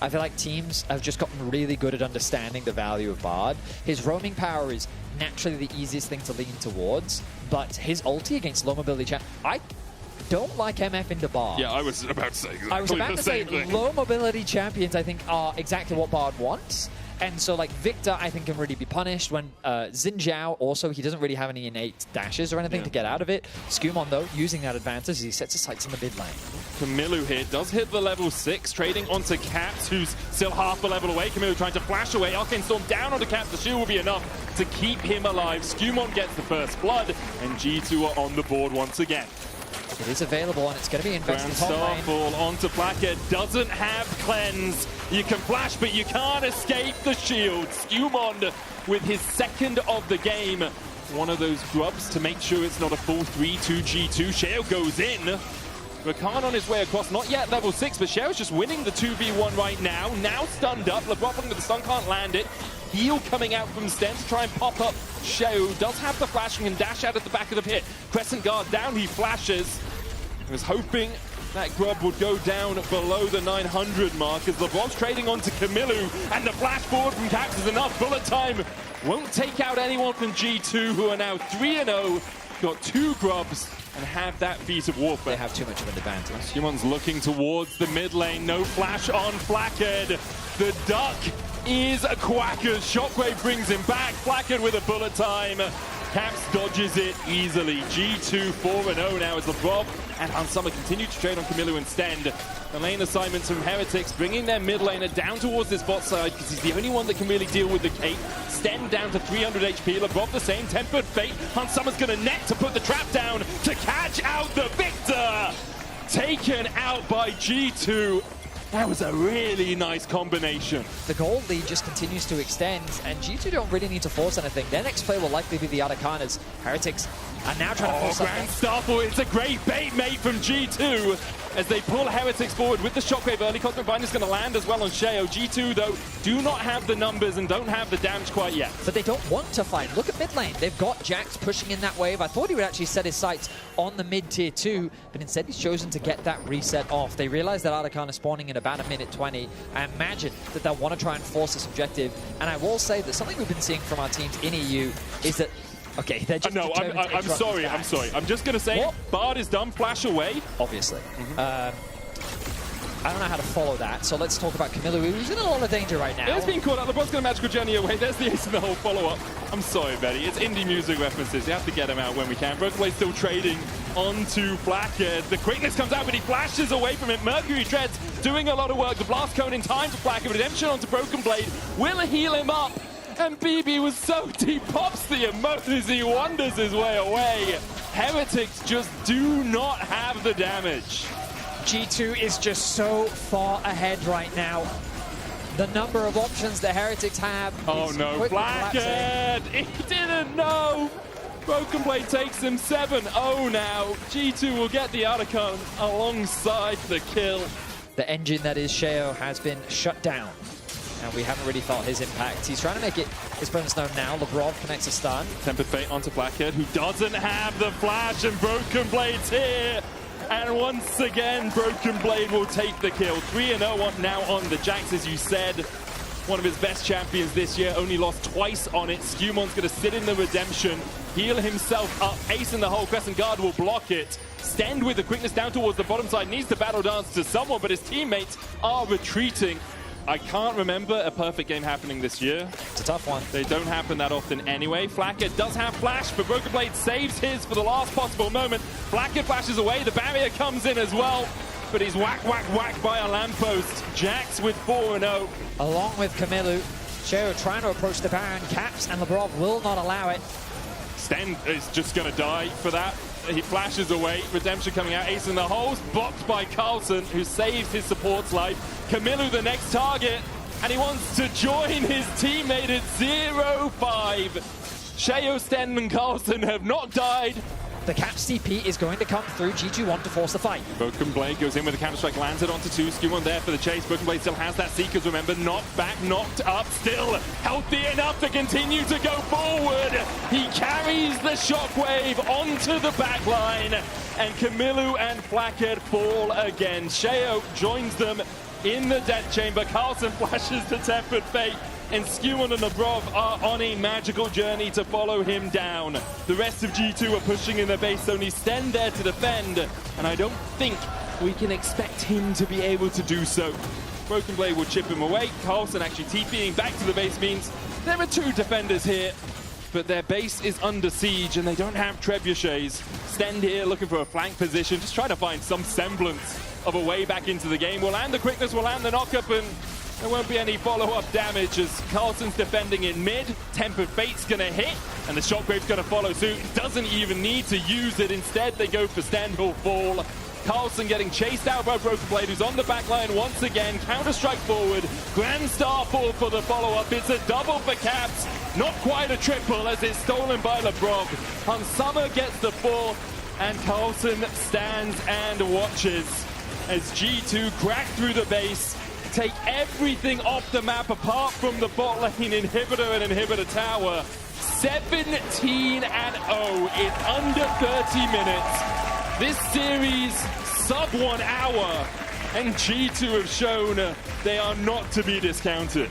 I feel like teams have just gotten really good at understanding the value of Bard. His roaming power is naturally the easiest thing to lean towards, but his ulti against low mobility champ, I don't like MF into Bard. Yeah, I was about to say exactly I was about to say low mobility champions, I think, are exactly what Bard wants. And so, like, Victor, I think, can really be punished. When Xin Zhao, also, he doesn't really have any innate dashes or anything to get out of it. Skumon, though, using that advantage as he sets his sights in the mid lane. Kamilu here does hit the level 6, trading onto Caps, who's still half a level away. Kamilu trying to flash away. Arcane Storm down onto Caps. The shield will be enough to keep him alive. Skumon gets the first blood, and G2 are on the board once again. It is available, and it's going to be invested in top lane. Starfall onto Blackhead, doesn't have cleanse. You can flash, but you can't escape the shield. Skumon with his second of the game. One of those grubs to make sure it's not a full 3-2 G2. Sheo goes in. Rakan on his way across, not yet level 6, but Sheo's just winning the 2v1 right now. Now stunned up, LeBron with the stun can't land it. Heal coming out from Sten to try and pop up. Sheo does have the flash and can dash out at the back of the pit. Crescent Guard down, he flashes. I was hoping that grub would go down below the 900 mark as LeBron's trading onto Kamilu, and the flash forward from Caps is enough. Bullet time won't take out anyone from G2, who are now 3-0. Got 2 grubs and have that feat of warfare. They have too much of an advantage. Skummon's looking towards the mid lane. No flash on Blackhead. The duck is a quacker. Shockwave brings him back. Blackhead with a bullet time. Caps dodges it easily. G2 4-0 now as LeBron and Hansama continue to trade on Kamilu and Stend. The lane assignments from Heretics bringing their mid laner down towards this bot side because he's the only one that can really deal with the cape. Stend down to 300 HP. LeBron the same. Tempered Fate. Hansama's going to net to put the trap down to catch out the Victor. Taken out by G2. That was a really nice combination. The gold lead just continues to extend, and G2 don't really need to force anything. Their next play will likely be the Arakan as Heretics are now trying to force something. Grand Starfall, it's a great bait mate from G2 as they pull Heretics forward with the Shockwave early. Cosmic Bind is going to land as well on Sheo. G2, though, do not have the numbers and don't have the damage quite yet. But they don't want to fight. Look at mid lane. They've got Jax pushing in that wave. I thought he would actually set his sights on the mid tier 2, but instead he's chosen to get that reset off. They realize that Arakan is spawning in about a minute 20. I imagine that they'll want to try and force this objective. And I will say that something we've been seeing from our teams in EU is that okay, they're just no, I'm sorry. I'm just going to say, what? Bard is done, flash away. Obviously. I don't know how to follow that, so let's talk about Kamilu, who's in a lot of danger right now. It's been caught out. LeBron's going to magical journey away. There's the ace in the whole follow-up. I'm sorry, Betty. It's indie music references. You have to get them out when we can. Broken Blade still trading onto Blackhead. The quickness comes out, but he flashes away from it. Mercury Treads doing a lot of work. The blast cone in time for Blackhead. Redemption onto Broken Blade will heal him up. And BB was so deep, pops the emotes, he wanders his way away. Heretics just do not have the damage. G2 is just so far ahead right now. The number of options the Heretics have. Oh no, Blackhead! He didn't know! Broken Blade takes him 7-0 now. G2 will get the Arakan alongside the kill. The engine that is Sheo has been shut down. And we haven't really felt his impact. He's trying to make it his presence known now. Lebrov connects a stun. Tempered Fate onto Blackhead, who doesn't have the flash, and Broken Blade's here. And once again, Broken Blade will take the kill. 3-0 now on the Jax, as you said. One of his best champions this year, only lost twice on it. Skumon's going to sit in the redemption, heal himself up. Ace in the hole, Crescent Guard will block it. Stend with the quickness down towards the bottom side, needs to battle dance to someone, but his teammates are retreating. I can't remember a perfect game happening this year. It's a tough one. They don't happen that often anyway. Blackhead does have flash, but Broken Blade saves his for the last possible moment. Blackhead flashes away, the barrier comes in as well, but he's whacked by a lamppost. Jax with 4-0. Along with Kamilu, Sheo trying to approach the Baron. Caps and Lebrov will not allow it. Sten is just going to die for that. He flashes away. Redemption coming out. Ace in the holes. Blocked by Carlson, who saves his support's life. Kamilu the next target. And he wants to join his teammate at 0-5. Sheo, Sten, and Carlson have not died. The Caps CP is going to come through. G2 want to force the fight. Broken Blade goes in with a counter-strike, lands it onto 2. Skumon there for the chase. Broken Blade still has that Seekers, remember. Knocked back, knocked up, still healthy enough to continue to go forward. He carries the Shockwave onto the back line. And Kamilu and Blackhead fall again. Sheo joins them in the death chamber. Carlsen flashes the Tempered Fate, and Skewman and Nabrov are on a magical journey to follow him down. The rest of G2 are pushing in their base, only Sten there to defend, and I don't think we can expect him to be able to do so. Broken Blade will chip him away. Carlsen actually TPing back to the base means there are 2 defenders here, but their base is under siege and they don't have trebuchets. Sten here looking for a flank position, just trying to find some semblance of a way back into the game. Will land the quickness, will land the knock-up, and there won't be any follow-up damage as Carlsen's defending in mid. Tempered Fate's gonna hit, and the Shockwave's gonna follow suit. Doesn't even need to use it. Instead, they go for Sten, who'll fall. Carlsen getting chased out by Broken Blade, who's on the back line once again. Counter-strike forward. Grand Starfall for the follow-up. It's a double for Caps. Not quite a triple as it's stolen by Labrov. Hansama gets the 4th, and Carlsen stands and watches as G2 crack through the base, take everything off the map apart from the bot lane inhibitor and inhibitor tower. 17-0 in under 30 minutes. This series, sub 1 hour, and G2 have shown they are not to be discounted.